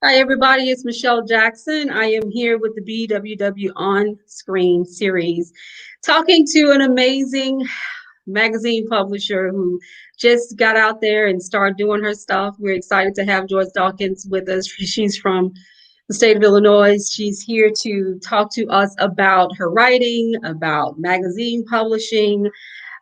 Hi, everybody. It's Michelle Jackson. I am here with the BWW On Screen series, talking to an amazing magazine publisher who just got out there and started doing her stuff. We're excited to have Joyce Dawkins with us. She's from the state of Illinois. She's here to talk to us about her writing, about magazine publishing,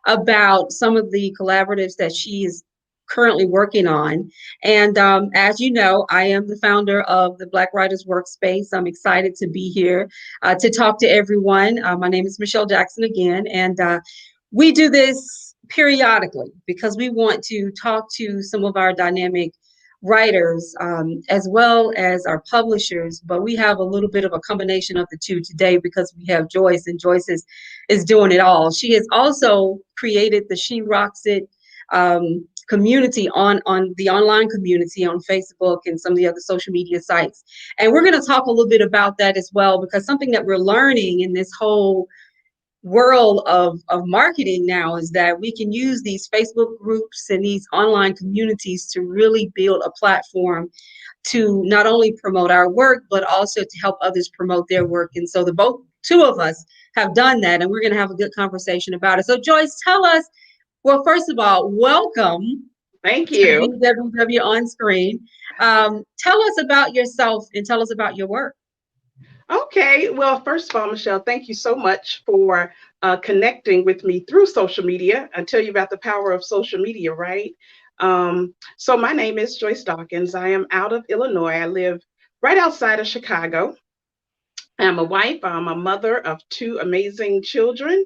about some of the collaboratives that she is currently working on. And as you know, I am the founder of the Black Writers Workspace. I'm excited to be here to talk to everyone. My name is Michelle Jackson again, and we do this periodically because we want to talk to some of our dynamic writers as well as our publishers, but we have a little bit of a combination of the two today because we have Joyce, and Joyce is doing it all. She has also created the She Rocks It community on the online community on Facebook and some of the other social media sites. And we're going to talk a little bit about that as well, because something that we're learning in this whole world of marketing now is that we can use these Facebook groups and these online communities to really build a platform to not only promote our work, but also to help others promote their work. And so the both two of us have done that, and we're going to have a good conversation about it. So Joyce, tell us, well, first of all, welcome Thank to you. BWW On Screen. Tell us about yourself and tell us about your work. Okay. Well, first of all, Michelle, thank you so much for connecting with me through social media. I tell you about the power of social media, right? So, my name is Joyce Dawkins. I am out of Illinois. I live right outside of Chicago. I'm a wife, I'm a mother of two amazing children,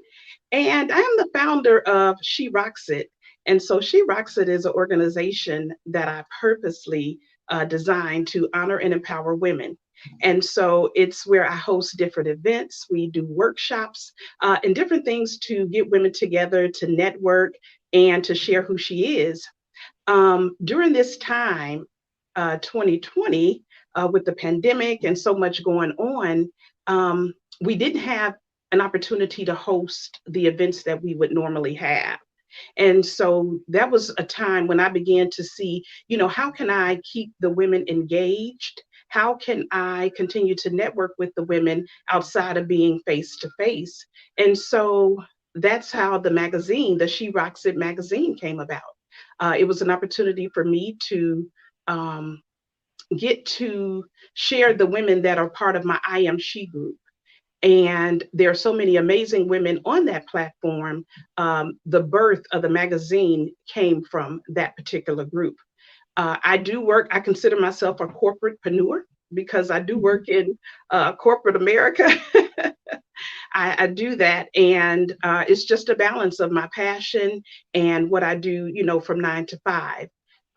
and I am the founder of She Rocks It. And so, She Rocks It is an organization that I purposely designed to honor and empower women. And so it's where I host different events. We do workshops and different things to get women together to network and to share who she is. During this time, 2020, with the pandemic and so much going on, we didn't have an opportunity to host the events that we would normally have. And so that was a time when I began to see, how can I keep the women engaged? How can I continue to network with the women outside of being face to face? And so that's how the magazine, the She Rocks It magazine, came about. It was an opportunity for me to um, get to share the women that are part of my I Am She group. And there are so many amazing women on that platform. The birth of the magazine came from that particular group. I do work, I consider myself a corporatepreneur because I do work in corporate America. I do that, and it's just a balance of my passion and what I do, from 9 to 5.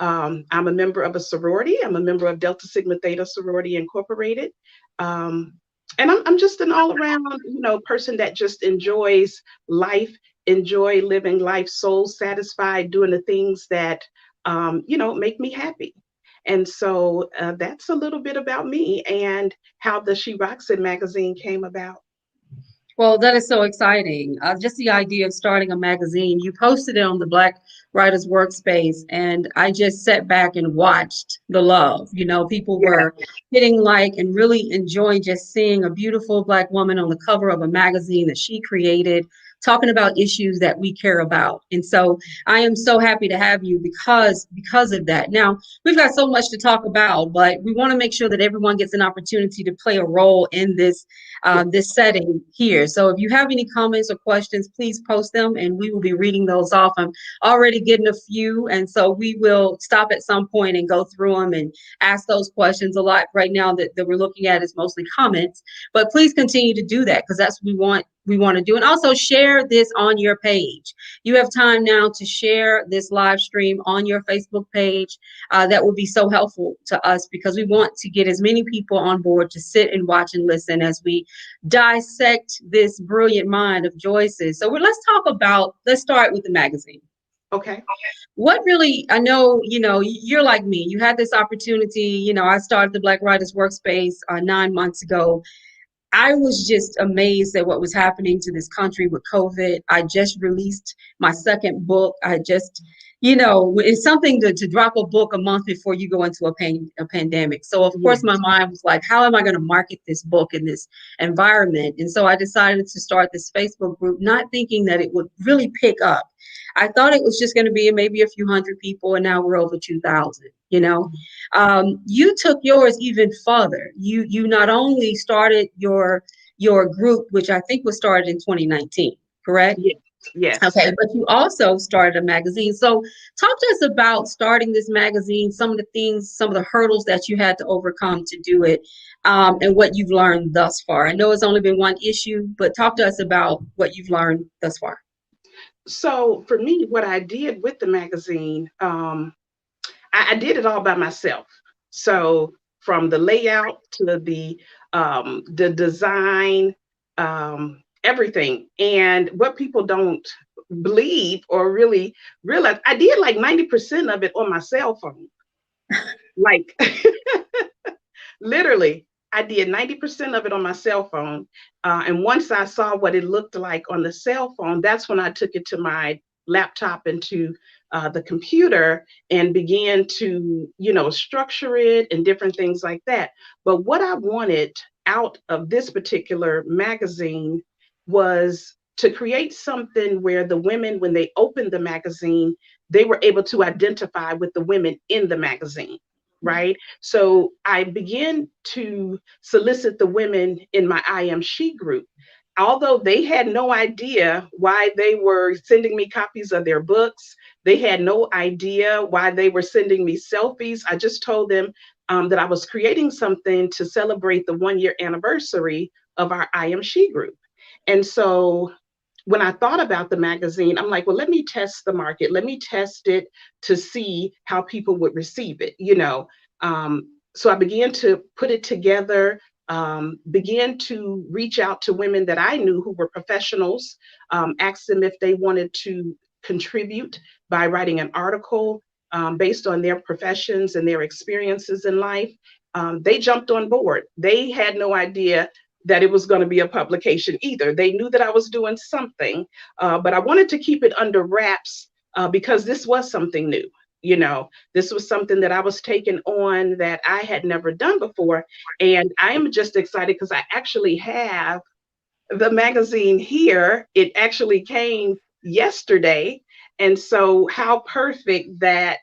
I'm a member of a sorority. I'm a member of Delta Sigma Theta Sorority Incorporated. Um, and I'm just an all around, person that just enjoys life, enjoy living life soul satisfied, doing the things that, make me happy. And so that's a little bit about me and how the She Rocks It magazine came about. Well, that is so exciting. Just the idea of starting a magazine. You posted it on the Black Writers Workspace, and I just sat back and watched the love. People Yeah. were hitting like and really enjoying just seeing a beautiful Black woman on the cover of a magazine that she created, talking about issues that we care about. And so I am so happy to have you because of that. Now, we've got so much to talk about, but we want to make sure that everyone gets an opportunity to play a role in this setting here. So if you have any comments or questions, please post them and we will be reading those off. I'm already getting a few, and so we will stop at some point and go through them and ask those questions. A lot right now that we're looking at is mostly comments, but please continue to do that because that's what we want to do. And also share this on your page. You have time now to share this live stream on your Facebook page. That will be so helpful to us because we want to get as many people on board to sit and watch and listen as we dissect this brilliant mind of Joyce's. So let's start with the magazine. Okay. What really, I know, you're like me. You had this opportunity. I started the Black Writers Workspace 9 months ago. I was just amazed at what was happening to this country with COVID. I just released my second book. I just it's something to drop a book a month before you go into a pandemic. So of course my Yes. mind was like, how am I going to market this book in this environment? And so I decided to start this Facebook group, not thinking that it would really pick up. I thought it was just going to be maybe a few hundred people, and now we're over 2,000. You took yours even further. You not only started your group, which I think was started in 2019, correct? Yes. Yes. Okay, but you also started a magazine. So talk to us about starting this magazine, some of the things, some of the hurdles that you had to overcome to do it, and what you've learned thus far. I know it's only been one issue, but talk to us about what you've learned thus far. So for me, what I did with the magazine, I did it all by myself. So from the layout to the design, everything. And what people don't believe or really realize, I did like 90% of it on my cell phone. Like literally, I did 90% of it on my cell phone. And once I saw what it looked like on the cell phone, that's when I took it to my laptop and to the computer and began to, structure it and different things like that. But what I wanted out of this particular magazine was to create something where the women, when they opened the magazine, they were able to identify with the women in the magazine, right? So I began to solicit the women in my I Am She group. Although they had no idea why they were sending me copies of their books, they had no idea why they were sending me selfies. I just told them that I was creating something to celebrate the 1 year anniversary of our I Am She group. And so when I thought about the magazine, I'm like, well, let me test the market. Let me test it to see how people would receive it. So I began to put it together, began to reach out to women that I knew who were professionals, asked them if they wanted to contribute by writing an article based on their professions and their experiences in life. They jumped on board. They had no idea that it was going to be a publication either. They knew that I was doing something, but I wanted to keep it under wraps because this was something new. This was something that I was taking on that I had never done before. And I am just excited because I actually have the magazine here. It actually came yesterday. And so, how perfect that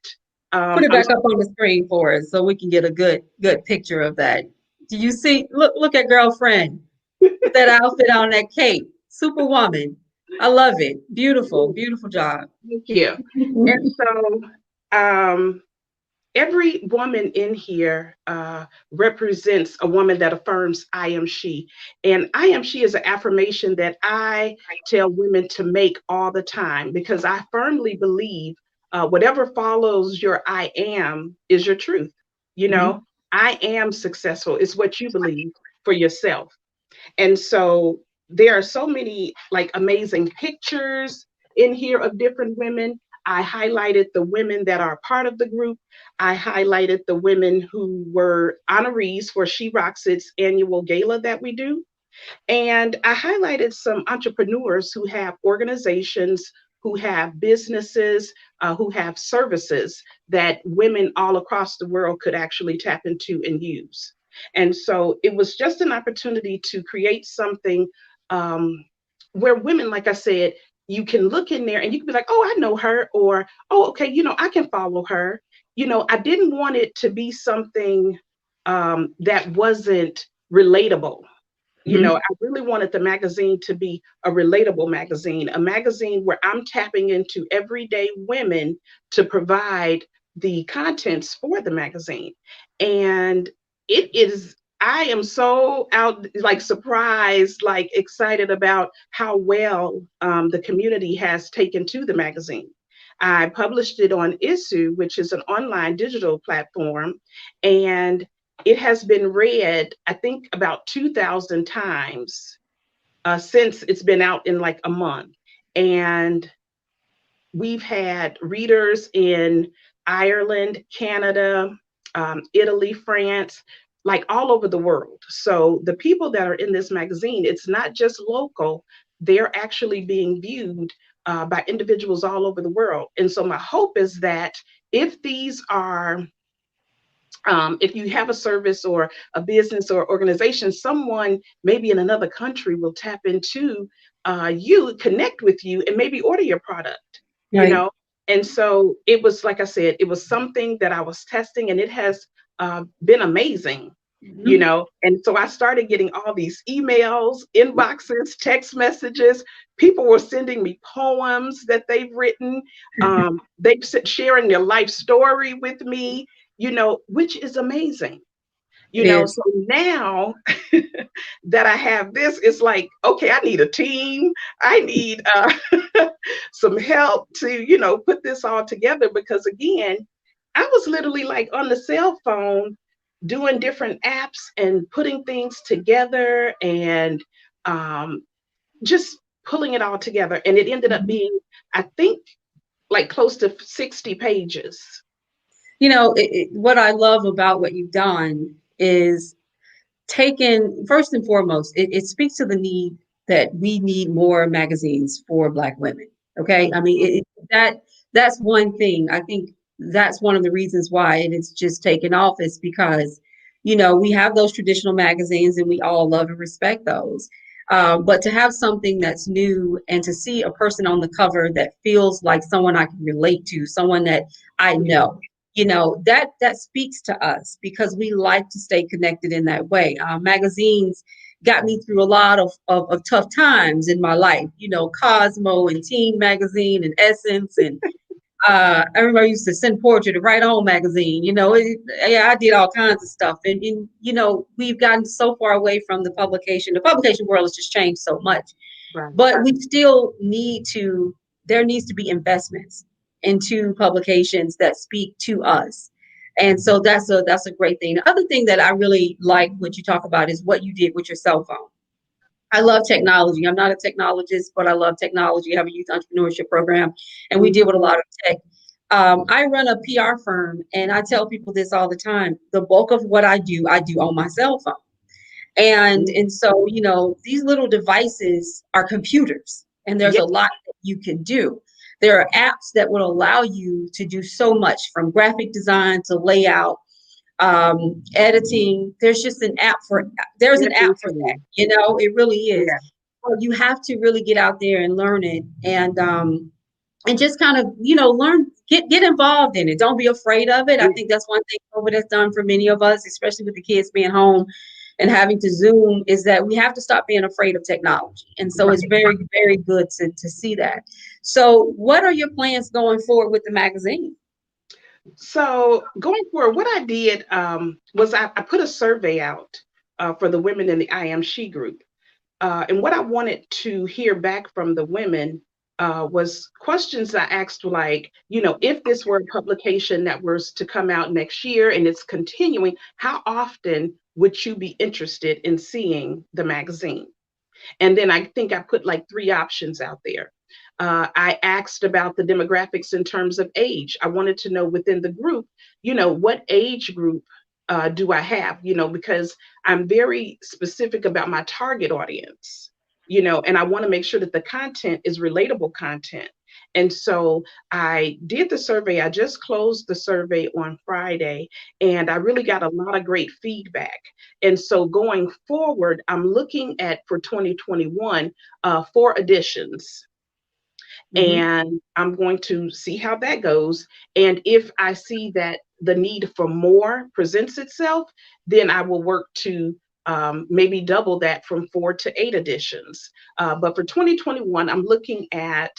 Put it I'm back up on the screen for us so we can get a good picture of that. Do you see? Look at girlfriend with that outfit on, that cape. Superwoman. I love it. Beautiful, beautiful job. thank you. And so, um, every woman in here represents a woman that affirms I am she. And I am she is an affirmation that I tell women to make all the time because I firmly believe whatever follows your I am is your truth. You Mhm. know, I am successful is what you believe for yourself. And so there are so many like amazing pictures in here of different women. I highlighted the women that are part of the group. I highlighted the women who were honorees for She Rocks It's annual gala that we do. And I highlighted some entrepreneurs who have organizations, who have businesses, who have services that women all across the world could actually tap into and use. And so it was just an opportunity to create something um, where women, like I said, you can look in there and you can be like, oh, I know her, or, oh, okay, I can follow her. I didn't want it to be something that wasn't relatable. Mhm. I really wanted the magazine to be a relatable magazine, a magazine where I'm tapping into everyday women to provide the contents for the magazine. And I am so out, like surprised, like excited about how well the community has taken to the magazine. I published it on Issue, which is an online digital platform, and it has been read, I think, about 2,000 times since it's been out in like a month. And we've had readers in Ireland, Canada, Italy, France, like all over the world. So the people that are in this magazine, it's not just local, they're actually being viewed by individuals all over the world. And so my hope is that if these are if you have a service or a business or organization, someone maybe in another country will tap into you, connect with you, and maybe order your product, you Right. know? And so it was, like I said, it was something that I was testing, and it has been amazing, you Mhm. know? And so I started getting all these emails, inboxes, text messages. People were sending me poems that they've written. Sharing their life story with me, you know, which is amazing. It You know, is. so now that I have this, it's like, okay, I need a team. I need some help to, you know, put this all together because, again, I was literally like on the cell phone doing different apps and putting things together and um, just pulling it all together. And it ended up Mhm. being, I think, like close to 60 pages. What I love about what you've done is taken first and foremost, it speaks to the need that we need more magazines for Black women. Okay, I mean that's one thing. I think that's one of the reasons why it is just taken off is because we have those traditional magazines and we all love and respect those. But to have something that's new and to see a person on the cover that feels like someone I can relate to, someone that I Yeah, know, that speaks to us because we like to stay connected in that way. Magazines got me through a lot of tough times in my life, Cosmo and Teen Magazine and Essence. And I remember I used to send poetry to Right On Magazine. Yeah, I did all kinds of stuff. And we've gotten so far away from the publication. The publication world has just changed so much, right. but we still there needs to be investments into publications that speak to us. And so that's a great thing. The other thing that I really like what you talk about is what you did with your cell phone. I love technology. I'm not a technologist, but I love technology. I have a youth entrepreneurship program, and we deal Mhm. with a lot of tech. I run a PR firm, and I tell people this all the time. The bulk of what I do on my cell phone. And so, these little devices are computers, and there's Yeah, a lot that you can do. There are apps that will allow you to do so much from graphic design to layout, editing. There's an app for that. everything. It really is. Yeah, But you have to really get out there and learn it, and just kind of learn, get involved in it. Don't be afraid of it. I yeah, think that's one thing COVID has done for many of us, especially with the kids being home and having to Zoom, is that we have to stop being afraid of technology. And so it's right. very, very good to see that. So what are your plans going forward with the magazine? So going forward, what I did was I put a survey out for the women in the I Am She group. And what I wanted to hear back from the women was questions I asked, like, you know, if this were a publication that was to come out next year and it's continuing, how often would you be interested in seeing the magazine? And then I think I put like three options out there. I asked about the demographics in terms of age. I wanted to know within the group, you know, what age group do I have, you know, because I'm very specific about my target audience, you know, and I want to make sure that the content is relatable content. And so I did the survey. I just closed the survey on Friday, and I really got a lot of great feedback. And so going forward, I'm looking at for 2021 four editions, Hmm. and I'm going to see how that goes. And if I see that the need for more presents itself, then I will work to maybe double that from 4 to 8 editions. But for 2021, I'm looking at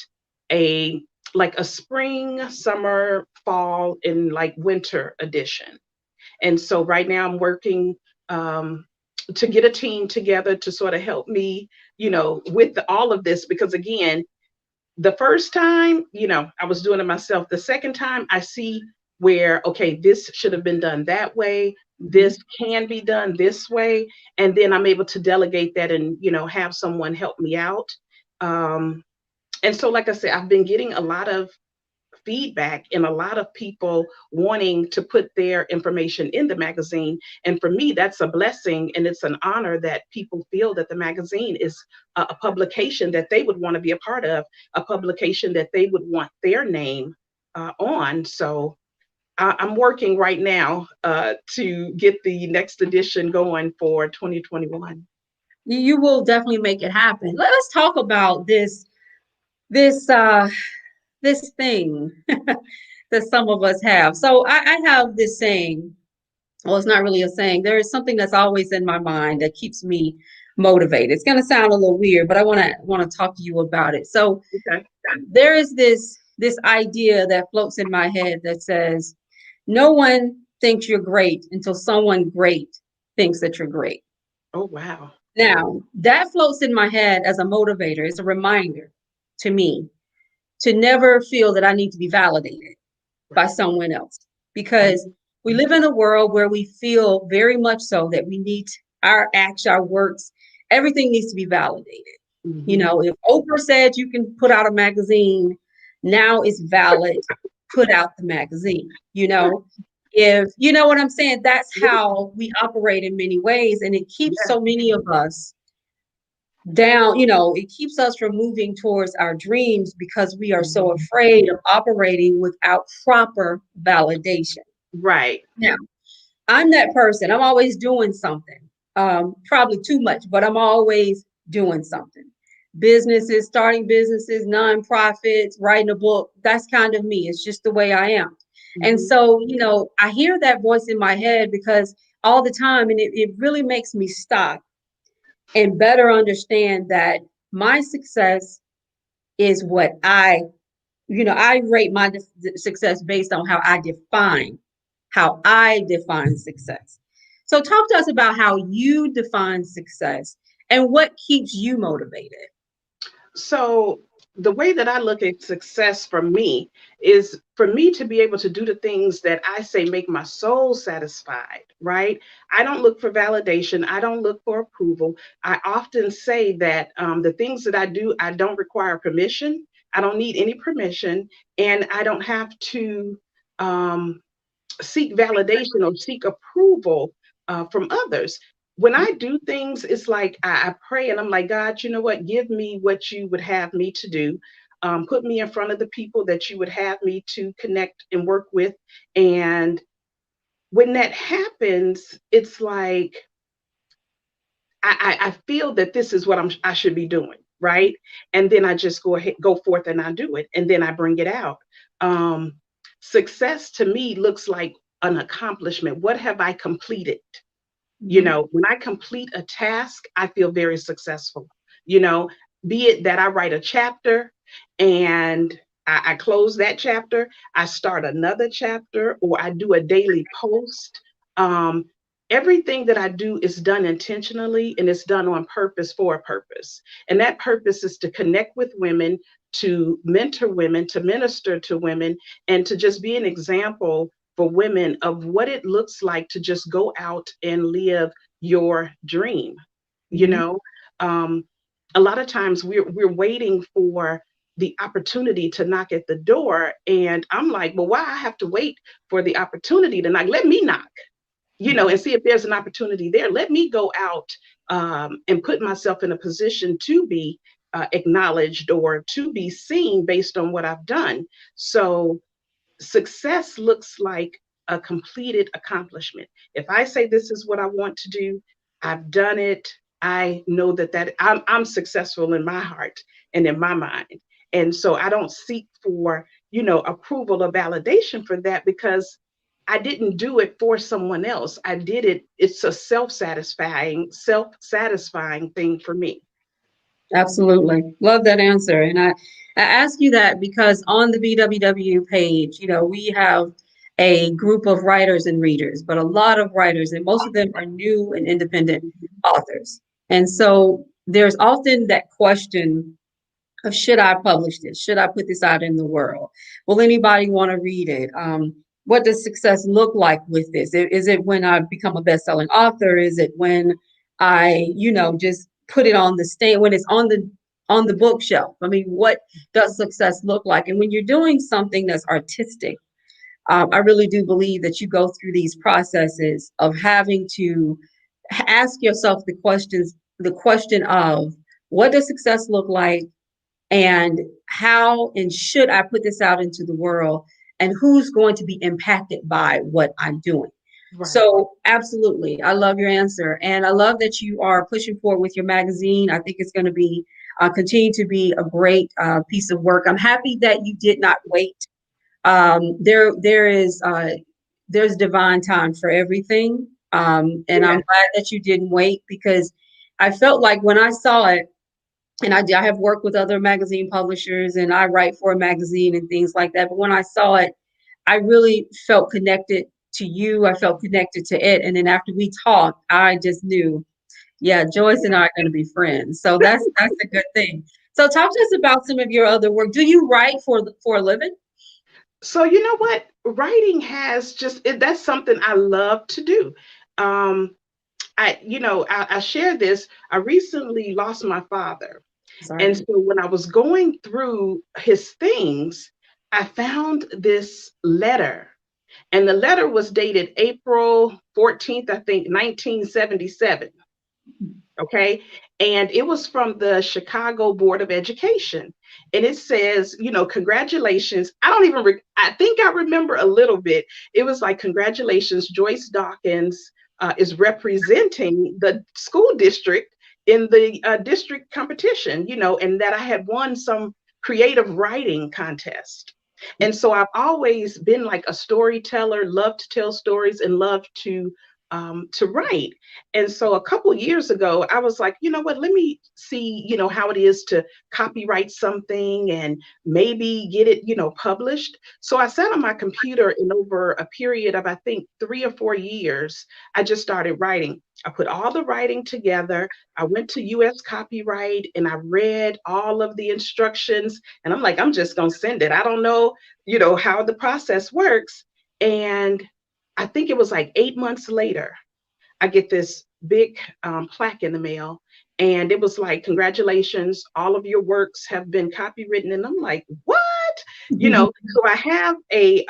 a like a spring, summer, fall, and like winter edition. And so right now I'm working um, to get a team together to sort of help me, you know, with all of this, because again, the first time, you know, I was doing it myself. The second time, I see where, okay, this should have been done that way. This Hmm. can be done this way. And then I'm able to delegate that and, you know, have someone help me out. And so, like I said, I've been getting a lot of feedback and a lot of people wanting to put their information in the magazine. And for me, that's a blessing and it's an honor that people feel that the magazine is a publication that they would want to be a part of, a publication that they would want their name on. So I'm working right now to get the next edition going for 2021. You will definitely make it happen. Let's talk about this this thing that some of us have. So I have this saying. Well, it's not really a saying. There is something that's always in my mind that keeps me motivated. It's going to sound a little weird, but I want to talk to you about it. So Okay. there is this idea that floats in my head that says no one thinks you're great until someone great thinks that you're great. Oh, wow. Now, that floats in my head as a motivator. It's a reminder to me to never feel that I need to be validated by someone else, because we live in a world where we feel very much so that we need our acts, our works, everything needs to be validated. You know, if Oprah said you can put out a magazine, now it's valid, put out the magazine. You know, if you know what I'm saying, that's how we operate in many ways. And it keeps so many of us down, you know, it keeps us from moving towards our dreams because we are so afraid of operating without proper validation. Right. Now, I'm that person. I'm always doing something. Probably too much, but I'm always doing something. Businesses, starting businesses, nonprofits, writing a book. That's kind of me. It's just the way I am. And so, you know, I hear that voice in my head because all the time, and it really makes me stop and better understand that my success is what I rate my success based on how I define success. So talk to us about how you define success and what keeps you motivated. So the way that I look at success for me is for me to be able to do the things that I say make my soul satisfied, right? I don't look for validation. I don't look for approval. I often say that the things that I do, I don't require permission. I don't need any permission, and I don't have to um, seek validation or seek approval from others. When I do things, it's like I pray and I'm like, God, you know what? Give me what you would have me to do. Put me in front of the people that you would have me to connect and work with. And when that happens, it's like I feel that this is what I should be doing, right? And then I just go forth and I do it, and then I bring it out. Um, Success to me looks like an accomplishment. What have I completed? You Mhm. know, when I complete a task, I feel very successful. You know, be it that I write a chapter and I close that chapter, I start another chapter, or I do a daily post. Um, Everything that I do is done intentionally and it's done on purpose for a purpose. And that purpose is to connect with women, to mentor women, to minister to women, and to just be an example for women of what it looks like to just go out and live your dream. You Mhm. know, um, a lot of times we're waiting for the opportunity to knock at the door, and I'm like, well, why I have to wait for the opportunity to knock? Let me knock, you know, and see if there's an opportunity there. Let me go out and put myself in a position to be acknowledged or to be seen based on what I've done. So success looks like a completed accomplishment. If I say this is what I want to do, I've done it. I know that I'm successful in my heart and in my mind. And so I don't seek for, you know, approval or validation for that because I didn't do it for someone else. I did it. It's a self-satisfying thing for me. Absolutely. Love that answer. And I ask you that because on the BWW page, you know, we have a group of writers and readers, but a lot of writers, and most of them are new and independent authors. And so there's often that question of should I publish this? Should I put this out in the world? Will anybody want to read it? What does success look like with this? Is it when I become a best-selling author? Is it when I, you know, just put it on the stand, when it's on on the bookshelf. I mean, what does success look like? And when you're doing something that's artistic, I really do believe that you go through these processes of having to ask yourself the question of what does success look like, and how and should I put this out into the world, and who's going to be impacted by what I'm doing. Right. So absolutely, I love your answer, and I love that you are pushing forward with your magazine. I think it's going to be continue to be a great piece of work. I'm happy that you did not wait. There is there's divine time for everything, and I'm Yeah. glad that you didn't wait, because I felt like when I saw it, and I have worked with other magazine publishers, and I write for a magazine and things like that. But when I saw it, I really felt connected to you. I felt connected to it. And then after we talked, I just knew, yeah, Joyce and I are going to be friends. So that's a good thing. So talk to us about some of your other work. Do you write for a living? So you know what? Writing has that's something I love to do. Um, I share this. I recently lost my father. And Sorry. so when I was going through his things, I found this letter. And the letter was dated April 14th, I think, 1977. Okay. And it was from the Chicago Board of Education. And it says, congratulations. I think I remember a little bit. It was like, congratulations, Joyce Dawkins is representing the school district in the district competition, and that I had won some creative writing contest. And so I've always been like a storyteller, loved to tell stories and loved to write. And so a couple years ago, I was like, you know what, let me see, how it is to copyright something and maybe get it, published. So I sat on my computer, and over a period of, I think, 3 or 4 years, I just started writing. I put all the writing together. I went to US Copyright and I read all of the instructions. And I'm like, I'm just going to send it. I don't know, how the process works. And I think it was like 8 months later, I get this big plaque in the mail. And it was like, congratulations, all of your works have been copywritten. And I'm like, what? So I have a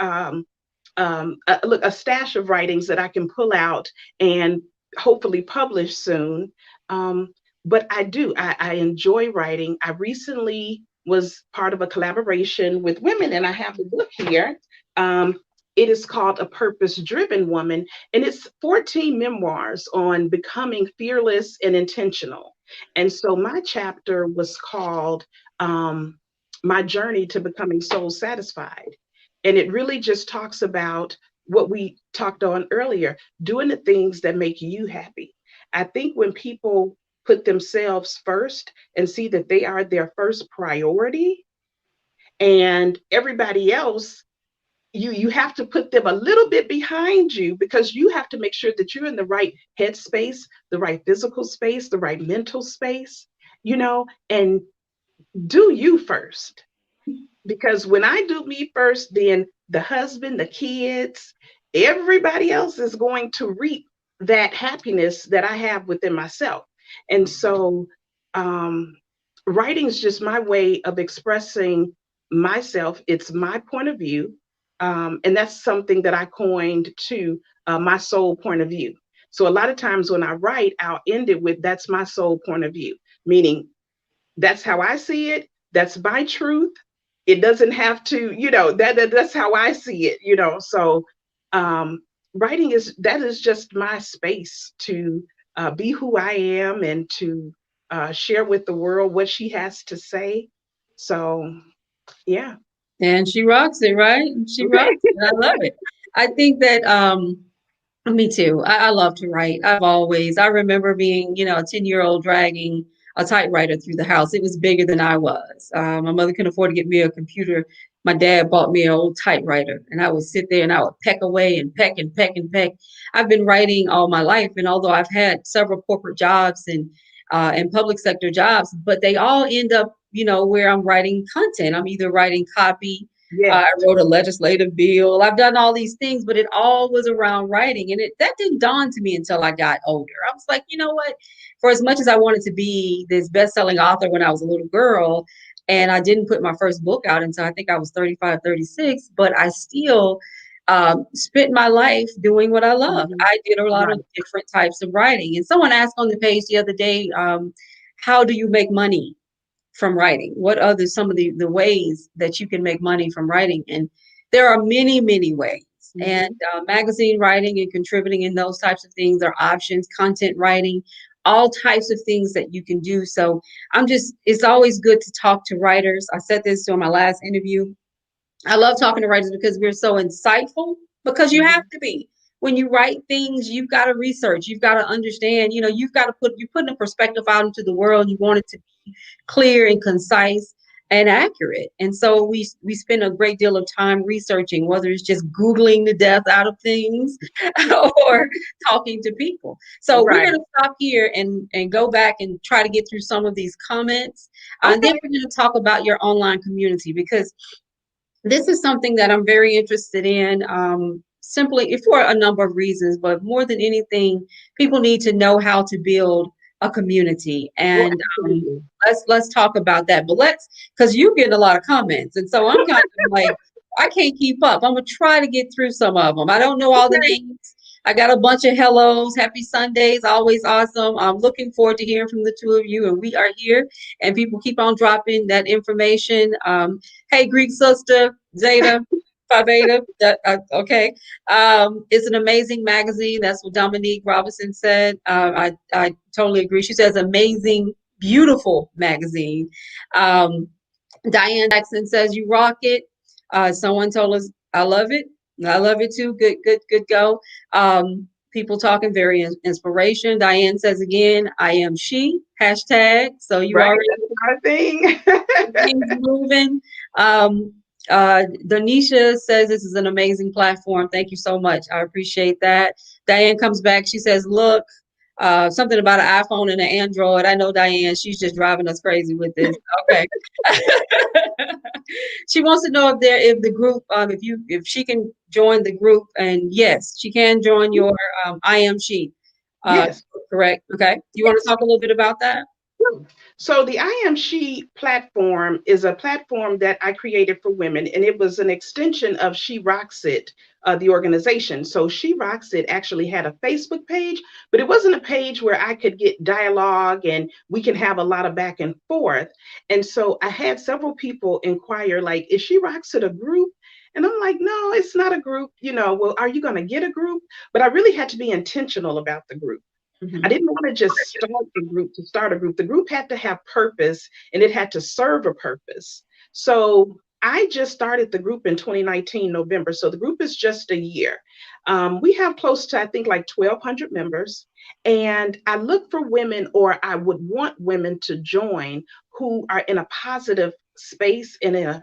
stash of writings that I can pull out and hopefully publish soon. But I enjoy writing. I recently was part of a collaboration with women, and I have the book here. It is called A Purpose Driven Woman, and it's 14 memoirs on becoming fearless and intentional. And so my chapter was called My Journey to Becoming Soul Satisfied. And it really just talks about what we talked on earlier, doing the things that make you happy. I think when people put themselves first and see that they are their first priority, and everybody else, you have to put them a little bit behind you, because you have to make sure that you're in the right headspace, the right physical space, the right mental space, and do you first. Because when I do me first, then the husband, the kids, everybody else is going to reap that happiness that I have within myself. And so, um, writing is just my way of expressing myself. It's my point of view. And that's something that I coined to my soul point of view. So a lot of times when I write, I'll end it with, that's my soul point of view, meaning that's how I see it. That's my truth. It doesn't have to, that's how I see it, So um, writing is just my space to be who I am and to share with the world what she has to say. So yeah. And she rocks it, right? She rocks it. I love it. I think that me too. I love to write. I remember being, a 10-year-old dragging a typewriter through the house. It was bigger than I was. My mother couldn't afford to get me a computer. My dad bought me an old typewriter, and I would sit there and I would peck away and peck and peck and peck. I've been writing all my life, and although I've had several corporate jobs and public sector jobs, but they all end up, where I'm writing content. I'm either writing copy, Yes. I wrote a legislative bill. I've done all these things, but it all was around writing. And that didn't dawn to me until I got older. I was like, you know what? For as much as I wanted to be this best-selling author when I was a little girl, and I didn't put my first book out until I think I was 35, 36, but I still spent my life doing what I love. Mhm. I did a lot Right. of different types of writing. And someone asked on the page the other day, how do you make money from writing? What are some of the ways that you can make money from writing? And there are many, many ways. And Mhm. magazine writing and contributing in those types of things are options, content writing, all types of things that you can do. So it's always good to talk to writers. I said this during my last interview. I love talking to writers because we're so insightful, because you have Mhm. to be. When you write things, you've got to research, you've got to understand, you've got to you're putting a perspective out into the world. You want it to be clear and concise and accurate. And so we spend a great deal of time researching, whether it's just Googling the death out of things or talking to people. So we're Right. going to stop here and go back and try to get through some of these comments. And then Okay. we're going to talk about your online community, because this is something that I'm very interested in, simply for a number of reasons, but more than anything, people need to know how to build a community. Oh, And absolutely. let's talk about that. But because you get a lot of comments, and so I'm kind of like, I can't keep up. I'm gonna try to get through some of them. I don't know all the Okay. names. I got a bunch of hellos, happy Sundays, always awesome. I'm looking forward to hearing from the two of you, and we are here. And people keep on dropping that information. Hey, Greek sister, Zeta, Phi Beta. Okay. It's an amazing magazine. That's what Dominique Robinson said. I totally agree. She says amazing, beautiful magazine. Um, Diane Jackson says you rock it. Someone told us I love it. I love it too. Good, good, good go. People talking very inspiration. Diane says again, I am she. Hashtag. So you Right. already That's our thing. things moving. Donisha says this is an amazing platform. Thank you so much. I appreciate that. Diane comes back. She says, look, something about an iPhone and an Android. I know Diane, she's just driving us crazy with this. Okay. She wants to know if the group, if she can join the group, and yes, she can join your I am she. Uh, Yes. correct. Okay. You want to Yes. talk a little bit about that? So the I Am She platform is a platform that I created for women, and it was an extension of She Rocks It, the organization. So She Rocks It actually had a Facebook page, but it wasn't a page where I could get dialogue and we can have a lot of back and forth. And so I had several people inquire, like, is She Rocks It a group? And I'm like, no, it's not a group. Well, are you going to get a group? But I really had to be intentional about the group. I Mhm. didn't want to just start a group to start a group. The group had to have purpose and it had to serve a purpose. So I just started the group in 2019, November. So the group is just a year. We have close to, I think, like 1,200 members. And I look for women, or I would want women to join who are in a positive space, in a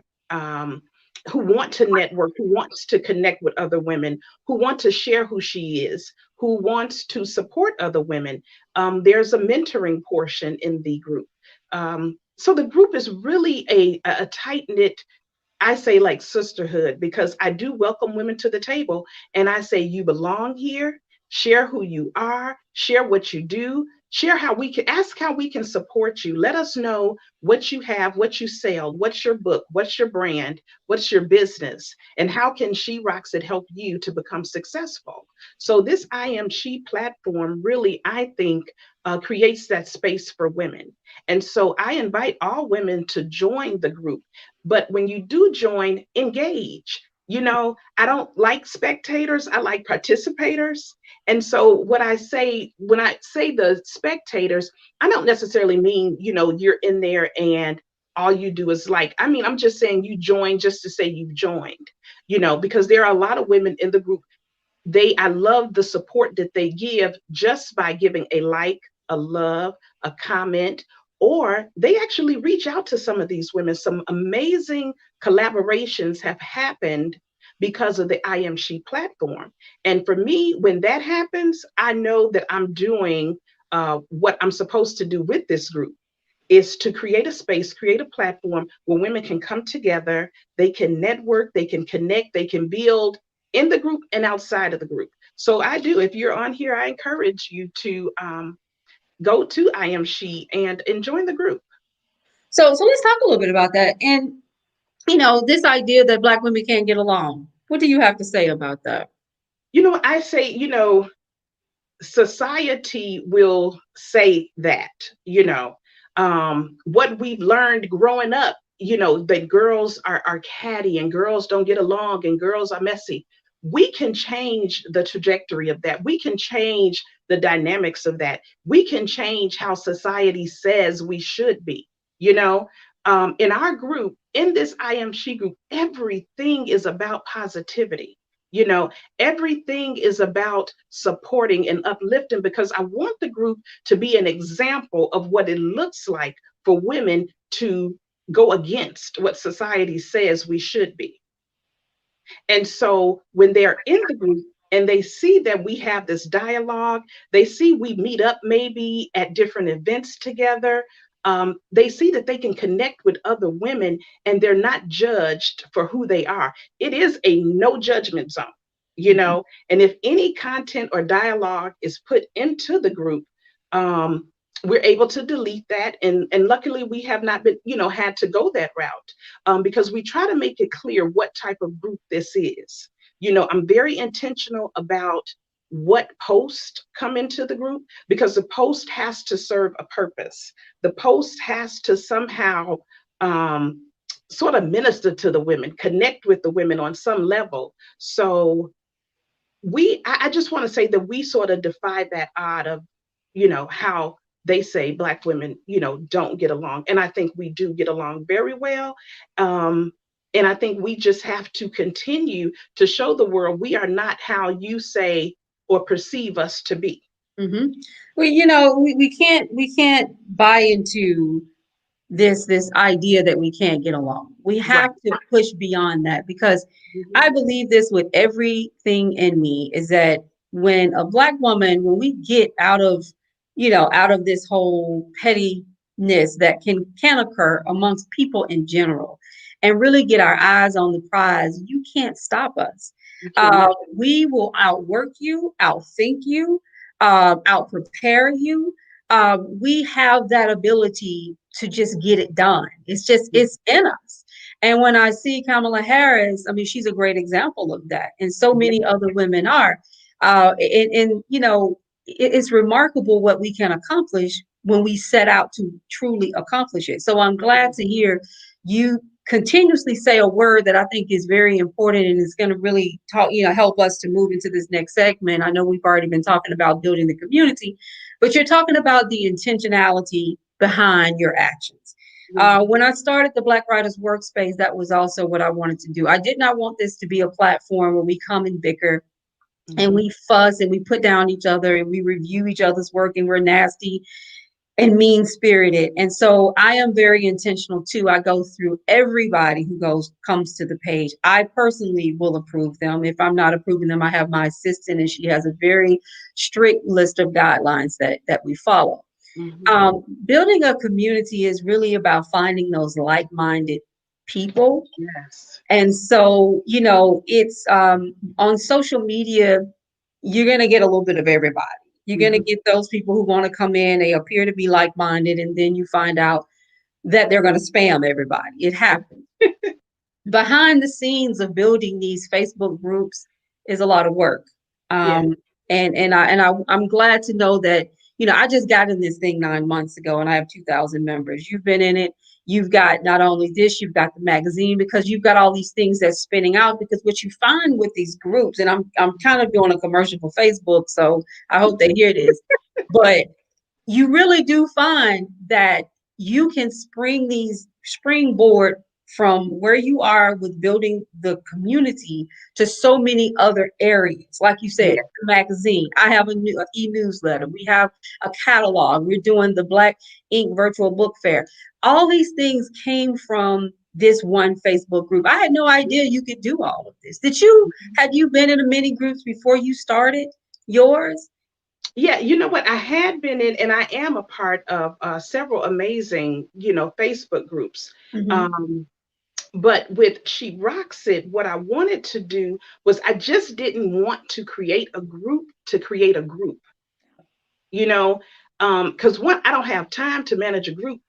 who want to network, who wants to connect with other women, who want to share who she is, who wants to support other women. There's a mentoring portion in the group. So the group is really a tight knit, I say, like sisterhood, because I do welcome women to the table and I say, you belong here. Share who you are, share what you do, share how we can ask how we can support you. Let us know what you have, what you sell, what's your book, what's your brand, what's your business, and how can She Rocks It help you to become successful. So, this I Am She platform really, I think, creates that space for women. And so I invite all women to join the group. But when you do join, engage. I don't like spectators, I like participators. And so what I say when I say the spectators, I don't necessarily mean, you're in there and all you do is like, I mean, I'm just saying you join just to say you've joined, because there are a lot of women in the group. I love the support that they give just by giving a like, a love, a comment, or they actually reach out to some of these women. Some amazing collaborations have happened because of the I Am She platform. And for me, when that happens, I know that I'm doing what I'm supposed to do with this group. is to create a space, create a platform where women can come together, they can network, they can connect, they can build in the group and outside of the group. So I do. If you're on here, I encourage you to go to I Am She and join the group. So let's talk a little bit about that. And this idea that Black women can't get along. What do you have to say about that? I say, society will say that, what we've learned growing up, that girls are catty and girls don't get along and girls are messy. We can change the trajectory of that. We can change the dynamics of that. We can change how society says we should be. You know, in our group, in this I Am She group, everything is about positivity. You know, everything is about supporting and uplifting because I want the group to be an example of what it looks like for women to go against what society says we should be. And so when they're in the group and they see that we have this dialogue, they see we meet up maybe at different events together. They see that they can connect with other women and they're not judged for who they are. It is a no judgment zone, and if any content or dialogue is put into the group, um, we're able to delete that. And luckily, we have not been, had to go that route because we try to make it clear what type of group this is. I'm very intentional about what posts come into the group because the post has to serve a purpose. The post has to somehow sort of minister to the women, connect with the women on some level. So I just want to say that we sort of defy that odd of, how they say Black women, don't get along. And I think we do get along very well. And I think we just have to continue to show the world we are not how you say or perceive us to be. Mm-hmm. Well, we can't buy into this idea that we can't get along. We Right. have to push beyond that because Mhm. I believe this with everything in me is that when a Black woman, when we get out of this whole pettiness that can occur amongst people in general and really get our eyes on the prize, you can't stop us. You cannot. We will outwork you, outthink you, out prepare you. We have that ability to just get it done. It's in us. And when I see Kamala Harris, I mean, she's a great example of that. And so Yeah. many other women are. It's remarkable what we can accomplish when we set out to truly accomplish it. So I'm glad to hear you continuously say a word that I think is very important and is going to really help us to move into this next segment. I know we've already been talking about building the community, but you're talking about the intentionality behind your actions. Mhm. When I started the Black Writers Workspace, that was also what I wanted to do. I did not want this to be a platform where we come and bicker and Mhm. we fuss and we put down each other and we review each other's work and we're nasty and mean spirited. And so I am very intentional too. I go through everybody who comes to the page. I personally will approve them. If I'm not approving them, I have my assistant and she has a very strict list of guidelines that we follow. Mhm. Building a community is really about finding those like-minded people. Yes. And so, it's on social media, you're going to get a little bit of everybody. You're going to Mhm. get those people who want to come in, they appear to be like-minded, and then you find out that they're going to spam everybody. It happens. Behind the scenes of building these Facebook groups is a lot of work. Yeah. Um, I'm glad to know that, I just got in this thing 9 months ago and I have 2,000 members. You've been in it. You've got not only this, you've got the magazine because you've got all these things that's spinning out. Because what you find with these groups, and I'm kind of doing a commercial for Facebook, so I hope they hear this, but you really do find that you can springboard from where you are with building the community to so many other areas. Like you said, Yeah. the magazine. I have a new e-newsletter. We have a catalog. We're doing the Black Ink Virtual Book Fair. All these things came from this one Facebook group. I had no idea you could do all of this. Had you been in a mini groups before you started yours? Yeah, you know what? I had been in, and I am a part of several amazing, Facebook groups. Hmm. Um, but with She Rocks It, what I wanted to do was I just didn't want to create a group to create a group, you know, because one, I don't have time to manage a group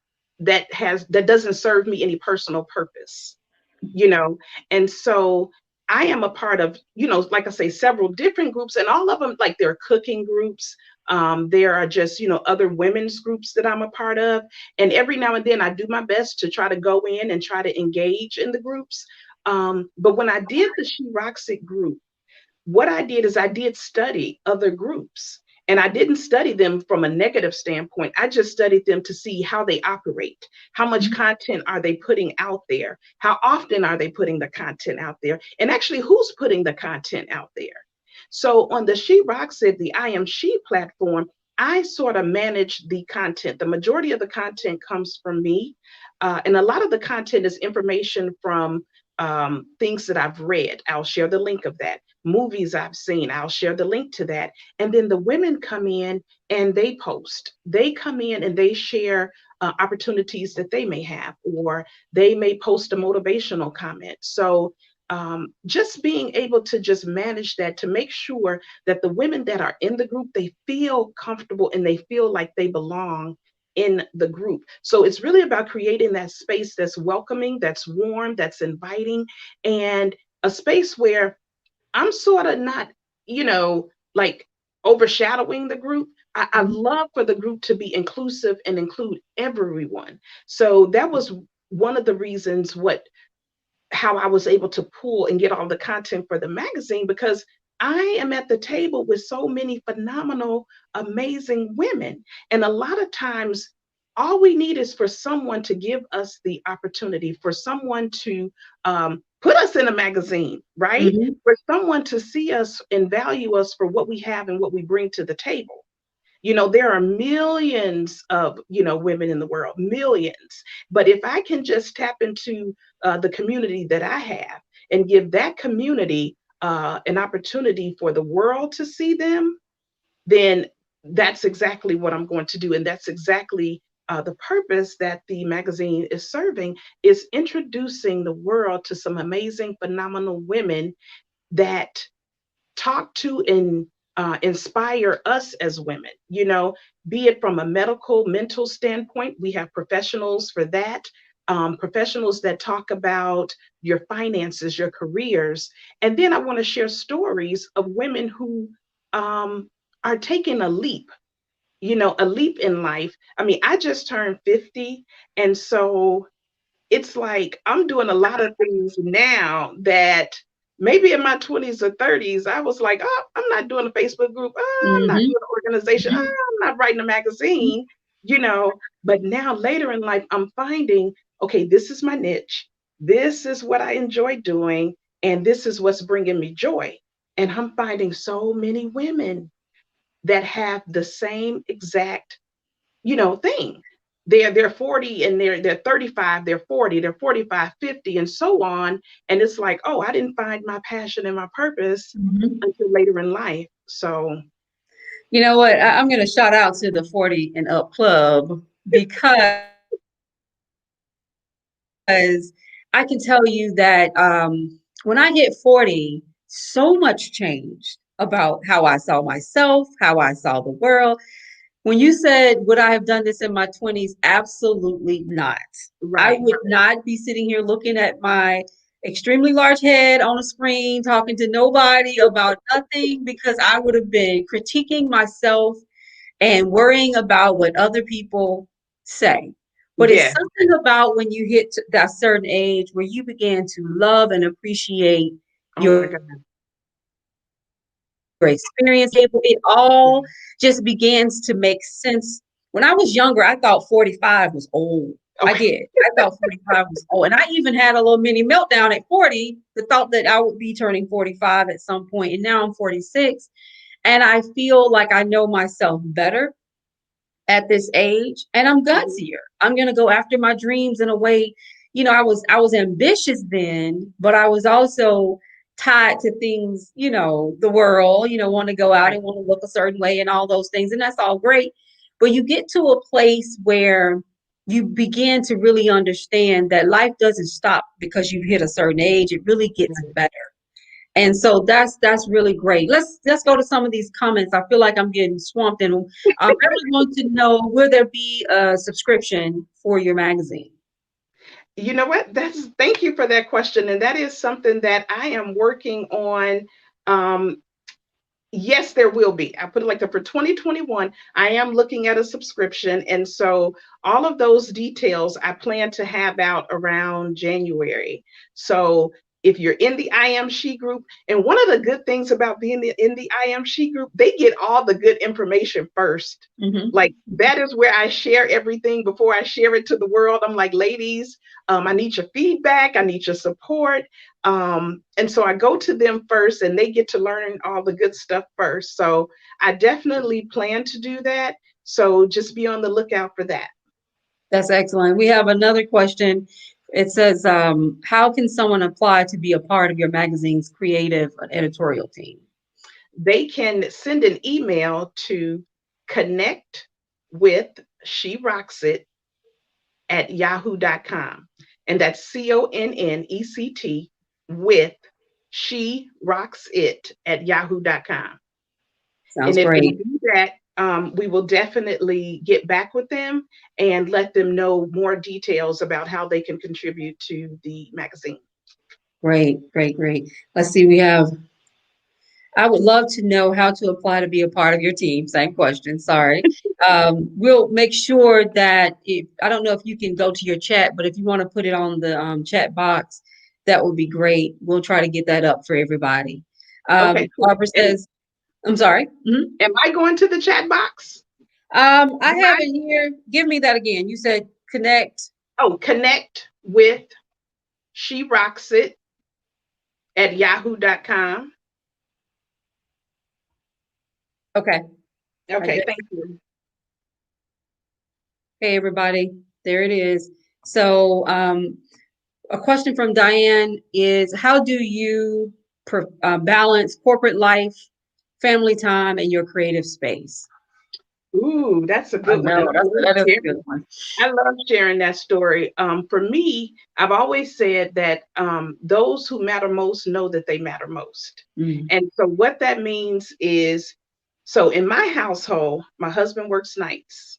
that doesn't serve me any personal purpose, you know. And so I am a part of, like I say, several different groups, and all of them, like, there are cooking groups. There are just, other women's groups that I'm a part of. And every now and then I do my best to try to go in and try to engage in the groups. But when I did the She Rocks It group, what I did is I did study other groups. And I didn't study them from a negative standpoint. I just studied them to see how they operate. How much content are they putting out there? How often are they putting the content out there? And actually, who's putting the content out there? So on the She Rocks It, the I Am She platform, I sort of manage the content. The majority of the content comes from me. And a lot of the content is information from things that I've read. I'll share the link of that. Movies I've seen, I'll share the link to that. And then the women come in and they post. They come in and they share opportunities that they may have, or they may post a motivational comment. So just being able to just manage that to make sure that the women that are in the group, they feel comfortable and they feel like they belong in the group. So it's really about creating that space that's welcoming, that's warm, that's inviting, and a space where I'm sort of not, like, overshadowing the group. I love for the group to be inclusive and include everyone. So that was one of the reasons how I was able to pull and get all the content for the magazine, because I am at the table with so many phenomenal, amazing women. And a lot of times, all we need is for someone to give us the opportunity, for someone to put us in a magazine, right? Hmm. For someone to see us and value us for what we have and what we bring to the table. There are millions of, women in the world, millions. But if I can just tap into the community that I have and give that community an opportunity for the world to see them, then that's exactly what I'm going to do. And that's exactly the purpose that the magazine is serving, is introducing the world to some amazing, phenomenal women that talk to and inspire us as women, be it from a medical, mental standpoint. We have professionals for that, professionals that talk about your finances, your careers. And then I want to share stories of women who are taking a leap in life. I mean, I just turned 50. And so it's like I'm doing a lot of things now that maybe in my 20s or 30s, I was like, oh, I'm not doing a Facebook group. Oh, I'm not Hmm. doing an organization. Oh, I'm not writing a magazine, you know. But now later in life, I'm finding, okay, this is my niche. This is what I enjoy doing. And this is what's bringing me joy. And I'm finding so many women that have the same exact thing. They're 40 and they're 35, they're 40, they're 45, 50, and so on. And it's like, oh, I didn't find my passion and my purpose Hmm. until later in life. So You know what? I'm going to shout out to the 40 and up club, because I can tell you that when I hit 40, so much changed about how I saw myself, how I saw the world. When you said, would I have done this in my 20s? Absolutely not. I right. would not be sitting here looking at my extremely large head on a screen, talking to nobody about nothing, because I would have been critiquing myself and worrying about what other people say. But it's Yeah. something about when you hit that certain age where you begin to love and appreciate Oh my God. your experience. It all just begins to make sense. When I was younger, I thought 45 was old. I Okay. did. I thought 45 was old. And I even had a little mini meltdown at 40, the thought that I would be turning 45 at some point. And now I'm 46. And I feel like I know myself better at this age, and I'm gutsier. I'm going to go after my dreams in a way. I was ambitious then, but I was also tied to things, the world, want to go out and want to look a certain way and all those things. And that's all great. But you get to a place where you begin to really understand that life doesn't stop because you hit a certain age. It really gets Right. better. And so that's really great. Let's go to some of these comments. I feel like I'm getting swamped, and I really want to know, will there be a subscription for your magazine? You know what? Thank you for that question. And that is something that I am working on. Um, yes, there will be. I put it like that for 2021. I am looking at a subscription. And so all of those details I plan to have out around January. So if you're in the I Am She group, and one of the good things about being in the I Am She group, they get all the good information first. Mm-hmm. Like that is where I share everything before I share it to the world. I'm like, ladies, I need your feedback. I need your support. And so I go to them first and they get to learn all the good stuff first. So I definitely plan to do that. So just be on the lookout for that. That's excellent. We have another question. It says, how can someone apply to be a part of your magazine's creative editorial team? They can send an email to connect with She Rocks It at yahoo.com. And that's CONNECT with She Rocks It at yahoo.com. Sounds And if they great. do that, we will definitely get back with them and let them know more details about how they can contribute to the magazine. Great, great, great. Let's see. I would love to know how to apply to be a part of your team. Same question. Sorry. We'll make sure that I don't know if you can go to your chat, but if you want to put it on the chat box, that would be great. We'll try to get that up for everybody. Okay, cool. Barbara And says, I'm sorry. Mhm. am I going to the chat box? I have it here. Give me that again. You said connect. Oh, connect with She Rocks It at yahoo.com. Okay. I Okay, just, thank you. hey, everybody. There it is. So, a question from Diane is, how do you balance corporate life, family time, and your creative space? Ooh, that's a I good one. And know that is a good one. I love sharing that story. For me, I've always said that those who matter most know that they matter most. Mm, And so what that means is, so in my household, my husband works nights,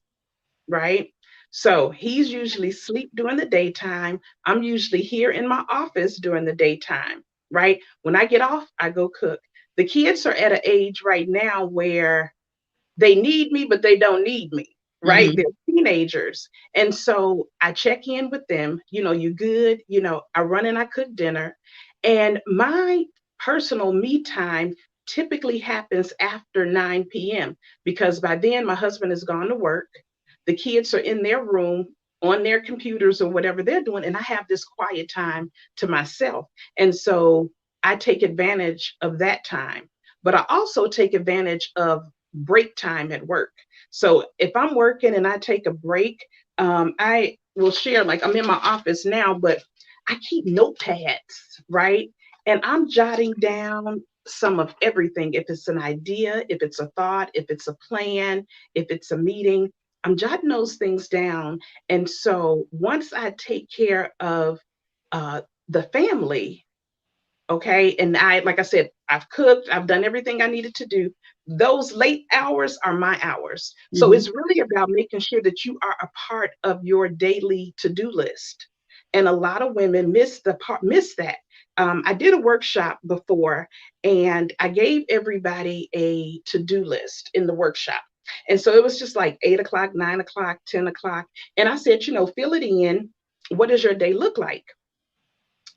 right? So he's usually asleep during the daytime. I'm usually here in my office during the daytime, right? When I get off, I go cook. The kids are at an age right now where they need me, but they don't need me, right? They're hmm teenagers. And so I check in with them, you good, I run and I cook dinner. And my personal me time typically happens after 9 p.m. because by then my husband has gone to work. The kids are in their room on their computers or whatever they're doing. And I have this quiet time to myself. And so I take advantage of that time. But I also take advantage of break time at work. So if I'm working and I take a break, I will share, like I'm in my office now, but I keep notepads, right? And I'm jotting down some of everything. If it's an idea, if it's a thought, if it's a plan, if it's a meeting, I'm jotting those things down. And so once I take care of the family, okay, and like I said, I've cooked, I've done everything I needed to do. Those late hours are my hours. So hmm it's really about making sure that you are a part of your daily to-do list. And a lot of women miss that. I did a workshop before and I gave everybody a to-do list in the workshop. And so it was just like 8 o'clock, 9 o'clock, 10 o'clock. And I said, fill it in. What does your day look like?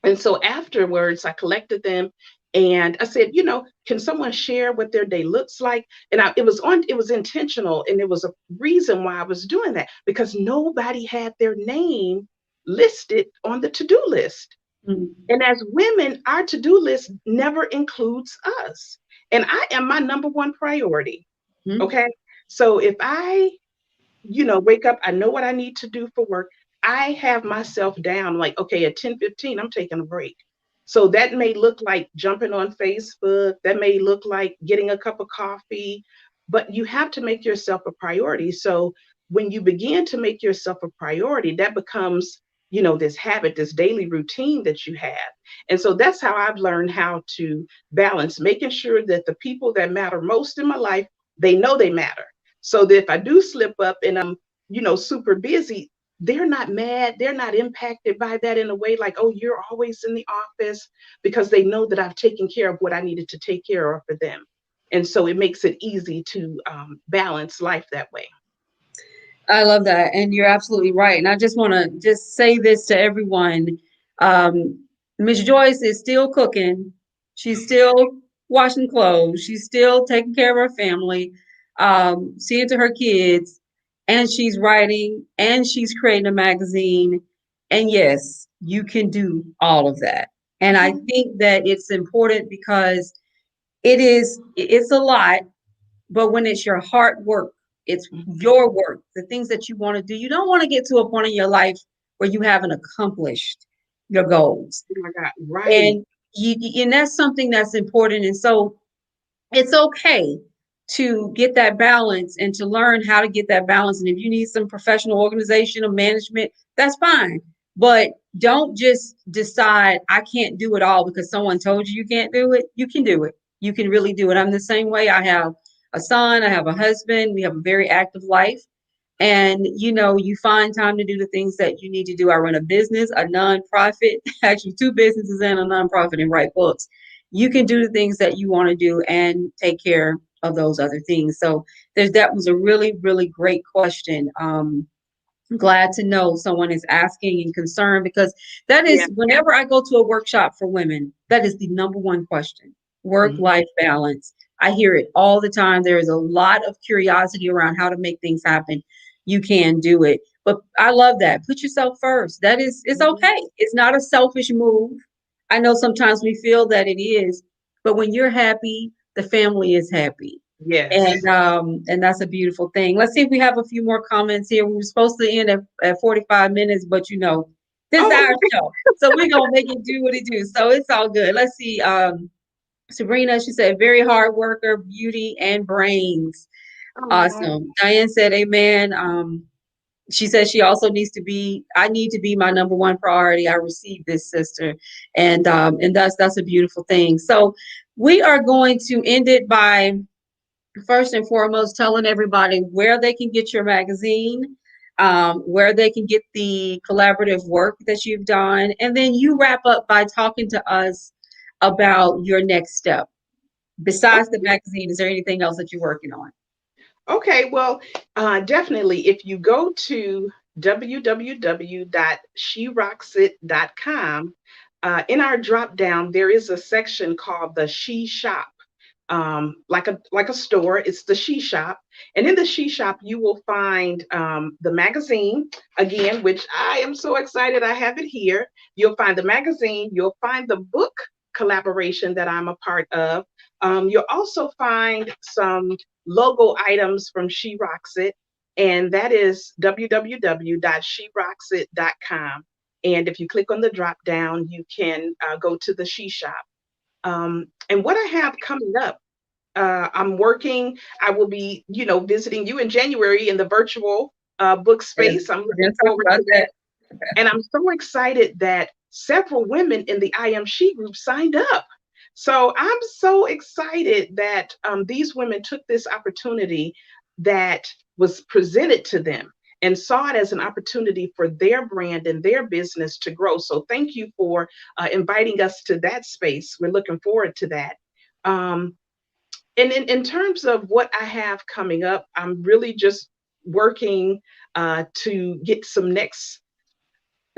And so afterwards, I collected them and I said, can someone share what their day looks like? And it was intentional. And it was a reason why I was doing that because nobody had their name listed on the to-do list. hmm And as women, our to-do list never includes us. And I am my number one priority. Okay. So if I wake up, I know what I need to do for work. I have myself down like, okay, at 10:15, I'm taking a break. So that may look like jumping on Facebook, that may look like getting a cup of coffee, but you have to make yourself a priority. So when you begin to make yourself a priority, that becomes, this habit, this daily routine that you have. And so that's how I've learned how to balance, making sure that the people that matter most in my life, they know they matter. So that if I do slip up and I'm, super busy, they're not mad. They're not impacted by that in a way like, oh, you're always in the office, because they know that I've taken care of what I needed to take care of for them. And so it makes it easy to balance life that way. I love that. And you're absolutely right. And I just want to just say this to everyone. Um, Miss Joyce is still cooking. She's still washing clothes. She's still taking care of her family, seeing to her kids, and she's writing and she's creating a magazine. And yes, you can do all of that. And I Mhm. think that it's important because it's a lot, but when it's your hard work, it's Mhm. your work, the things that you want to do. You don't want to get to a point in your life where you haven't accomplished your goals. Oh my God. Right. And and that's something that's important. And so it's okay to get that balance and to learn how to get that balance. And if you need some professional organization or management, that's fine. But don't just decide I can't do it all because someone told you you can't do it. You can do it. You can really do it. I'm the same way. I have a son, I have a husband, we have a very active life. And you find time to do the things that you need to do. I run a business, a nonprofit, actually two businesses and a nonprofit, and write books. You can do the things that you want to do and take care of those other things. So that was a really, really great question. Glad to know someone is asking and concerned, because that Yeah. is, whenever I go to a workshop for women, that is the number one question: work Mhm. life balance. I hear it all the time. There is a lot of curiosity around how to make things happen. You can do it, but I love that. Put yourself first. That is, it's Mhm. okay. It's not a selfish move. I know sometimes we feel that it is, but when you're happy, the family is happy. Yes. And that's a beautiful thing. Let's see if we have a few more comments here. We were supposed to end at 45 minutes, but this is our Oh, okay. show. So we're gonna make it do what it do. So it's all good. Let's see. Sabrina, she said, very hard worker, beauty and brains. Oh, Awesome. Diane said, amen. She says she also I need to be my number one priority. I received this, sister. And that's a beautiful thing. So we are going to end it by first and foremost telling everybody where they can get your magazine, where they can get the collaborative work that you've done, and then you wrap up by talking to us about your next step. Besides the okay. magazine, is there anything else that you're working on? Okay. Well, definitely, if you go to www.sherocksit.com, in our drop down, there is a section called the She Shop. Like a store. It's the She Shop, and in the She Shop, you will find the magazine again, which I am so excited. I have it here. You'll find the magazine. You'll find the book collaboration that I'm a part of. You'll also find some logo items from She Rocks It, and that is www.sherocksit.com. And if you click on the drop down, you can go to the She Shop. And what I have coming up, I'm working. I will be, visiting you in January in the virtual book Yes, space. I'm we're looking going to talk forward about to that, that. and I'm so excited that several women in the I Am She group signed up. So I'm so excited that these women took this opportunity that was presented to them and saw it as an opportunity for their brand and their business to grow. So thank you for inviting us to that space. We're looking forward to that. Um, and in terms of what I have coming up, I'm really just working to get some next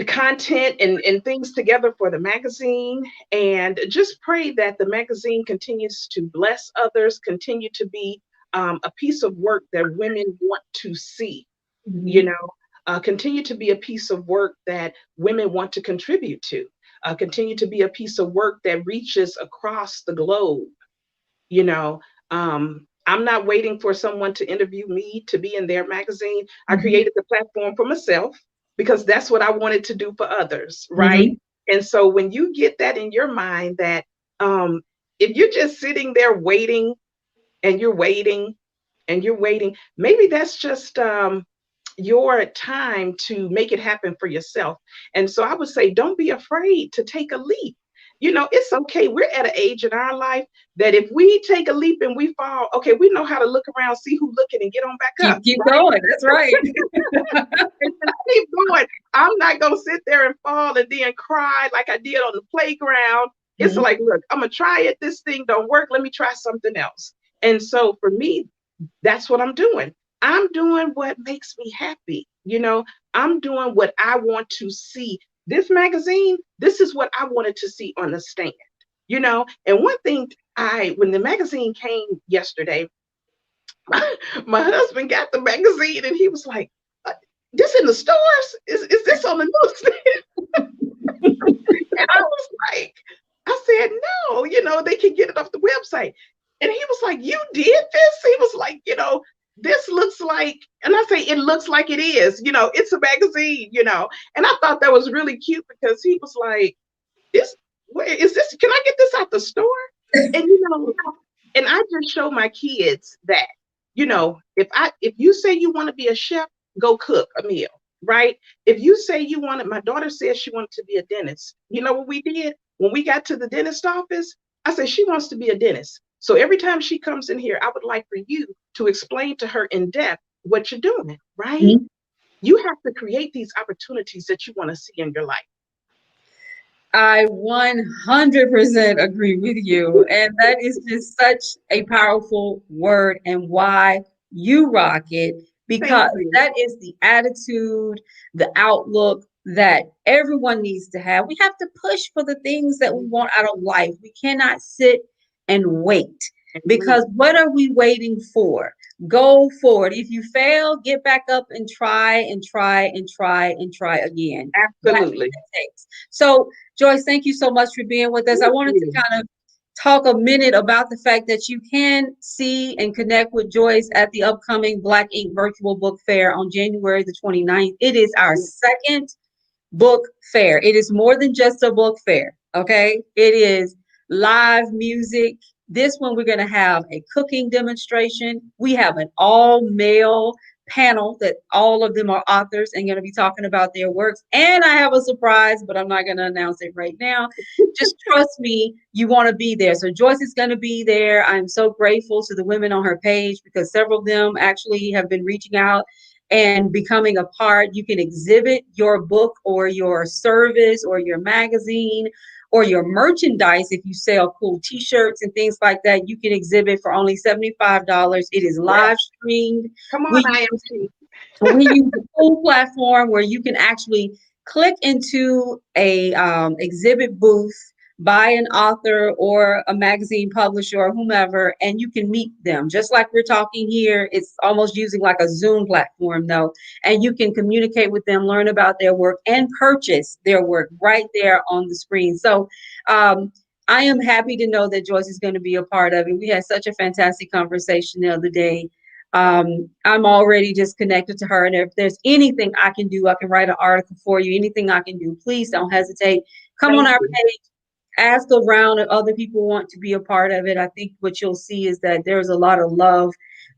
content and things together for the magazine, and just pray that the magazine continues to bless others, continue to be a piece of work that women want to see, you Mhm. know, continue to be a piece of work that women want to contribute to, continue to be a piece of work that reaches across the globe, you know. I'm not waiting for someone to interview me to be in their magazine. I Mhm. created the platform for myself because that's what I wanted to do for others, right? Mhm. And so when you get that in your mind that if you're just sitting there waiting and you're waiting and you're waiting, maybe that's just your time to make it happen for yourself. And so I would say, don't be afraid to take a leap. It's okay. We're at an age in our life that if we take a leap and we fall, okay, we know how to look around, see who's looking, and get on back up. Keep Right? going. That's right. And keep going. I'm not gonna sit there and fall and then cry like I did on the playground. It's Mhm. like, look, I'm gonna try it. This thing don't work. Let me try something else. And so for me, that's what I'm doing. I'm doing what makes me happy. I'm doing what I want to see. This magazine, this is what I wanted to see on the stand. And one thing when the magazine came yesterday, my husband got the magazine and he was like, this in the stores? Is this on the newsstand? And I was like, I said, no, they can get it off the website. And he was like, you did this? He was like, this looks like, and I say, it looks like it is, it's a magazine, And I thought that was really cute because he was like, is this, can I get this out the store? And, and I just show my kids that, if you say you want to be a chef, go cook a meal, right? If you say my daughter says she wanted to be a dentist. You know what we did? When we got to the dentist office, I said, she wants to be a dentist. So every time she comes in here, I would like for you to explain to her in depth what you're doing, right? Mm-hmm. You have to create these opportunities that you want to see in your life. I 100% agree with you. And that is just such a powerful word, and why you rock it, because that is the attitude, the outlook that everyone needs to have. We have to push for the things that we want out of life. We cannot sit and wait, because what are we waiting for? Go forward. If you fail, get back up and try and try and try and try again. Absolutely. So, Joyce, thank you so much for being with us. I wanted to kind of talk a minute about the fact that you can see and connect with Joyce at the upcoming Black Ink Virtual Book Fair on January the 29th. It is our second book fair. It is more than just a book fair, okay? It is live music. This one, we're going to have a cooking demonstration. We have an all-male panel that all of them are authors and going to be talking about their works. And I have a surprise, but I'm not going to announce it right now. Just trust me, you want to be there. So Joyce is going to be there. I'm so grateful to the women on her page, because several of them actually have been reaching out and becoming a part. You can exhibit your book or your service or your magazine or your merchandise. If you sell cool t-shirts and things like that, you can exhibit for only $75. It is live streamed. Come on, IMC. We use a cool platform where you can actually click into a exhibit booth by an author or a magazine publisher or whomever, and you can meet them. Just like we're talking here, it's almost using like a Zoom platform though, and you can communicate with them, learn about their work, and purchase their work right there on the screen. So I am happy to know that Joyce is going to be a part of it. We had such a fantastic conversation the other day. I'm already just connected to her, and if there's anything I can do, I can write an article for you. Anything I can do, please don't hesitate. Come on our page, ask around if other people want to be a part of it. I think what you'll see is that there's a lot of love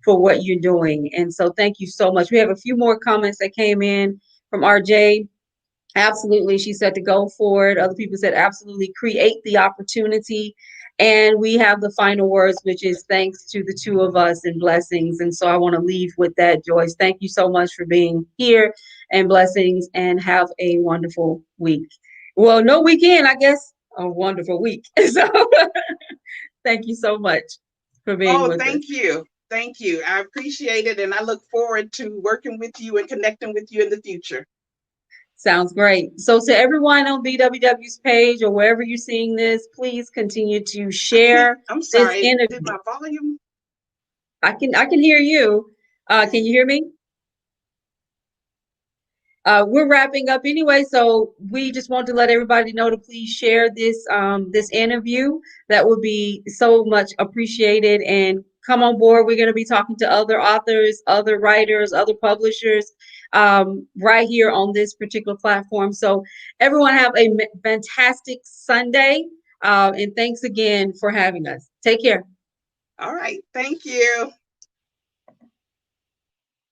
for what you're doing, and so thank you so much. We have a few more comments that came in from RJ. Absolutely, she said to go for it. Other people said absolutely, create the opportunity. And we have the final words, which is thanks to the two of us and blessings. And so I want to leave with that, Joyce. Thank you so much for being here, and blessings, and have a wonderful week. Well, no weekend, I guess. A wonderful week. So thank you so much for being with us. Thank you. Thank you. I appreciate it. And I look forward to working with you and connecting with you in the future. Sounds great. So to everyone on BWW's page or wherever you're seeing this, please continue to share. I'm sorry. Did my volume? I can hear you. Can you hear me? We're wrapping up anyway, so we just want to let everybody know to please share this this interview. That would be so much appreciated. And come on board. We're going to be talking to other authors, other writers, other publishers, right here on this particular platform. So everyone have a fantastic Sunday. And thanks again for having us. Take care. All right. Thank you.